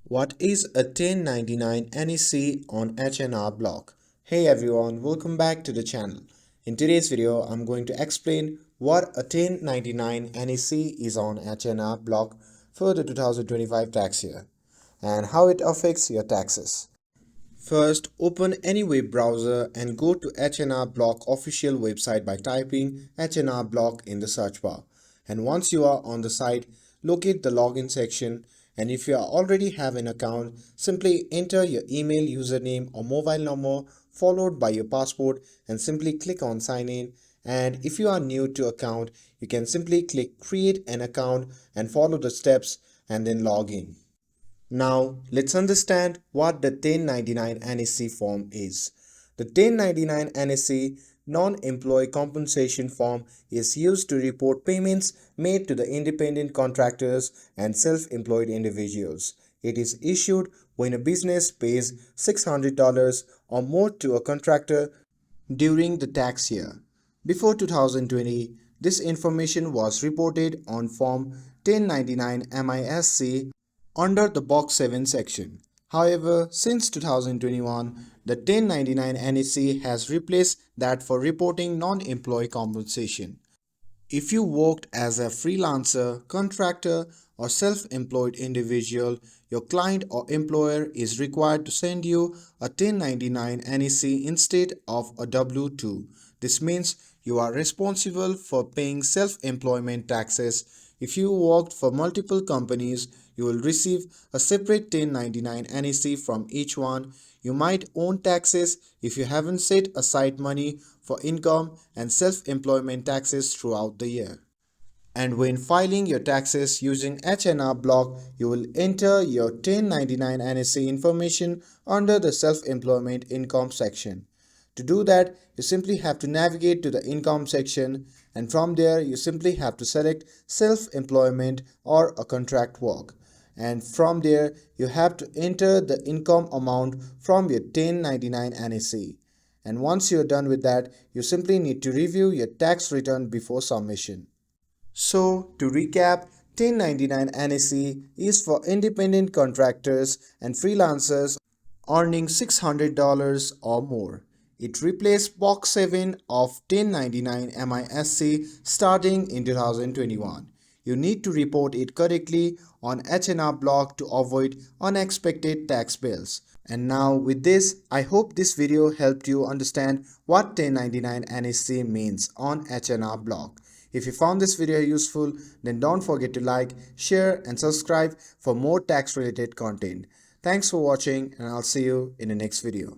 What is a 1099 NEC on H&R Block? Hey everyone, welcome back to the channel. In today's video, I'm going to explain what a 1099 NEC is on H&R Block for the 2025 tax year and how it affects your taxes. First, open any web browser and go to H&R Block official website by typing H&R Block in the search bar. And once you are on the site, locate the login section, and if you already have an account, simply enter your email, username or mobile number followed by your password and simply click on sign in. And if you are new to account, you can simply click create an account and follow the steps and then log in. Now, let's understand what the 1099 NEC form is. The 1099 NEC non-employee compensation form is used to report payments made to the independent contractors and self-employed individuals. It is issued when a business pays $600 or more to a contractor during the tax year. Before 2020, this information was reported on Form 1099 MISC under the Box 7 section. However, since 2021, the 1099 NEC has replaced that for reporting non-employee compensation. If you worked as a freelancer, contractor, or self-employed individual, your client or employer is required to send you a 1099 NEC instead of a W-2. This means you are responsible for paying self-employment taxes. If you worked for multiple companies, you will receive a separate 1099 NEC from each one. You might owe taxes if you haven't set aside money for income and self-employment taxes throughout the year. And when filing your taxes using H&R Block, you will enter your 1099 NEC information under the self-employment income section. To do that, you simply have to navigate to the income section, and from there you simply have to select self-employment or a contract work. And from there you have to enter the income amount from your 1099 NEC. And once you're done with that, you simply need to review your tax return before submission. So, to recap, 1099 NEC is for independent contractors and freelancers earning $600 or more. It replaced Box 7 of 1099 MISC starting in 2021. You need to report it correctly on H&R Block to avoid unexpected tax bills. And now with this, I hope this video helped you understand what 1099 NEC means on H&R Block. If you found this video useful, then don't forget to like, share and subscribe for more tax related content. Thanks for watching, and I'll see you in the next video.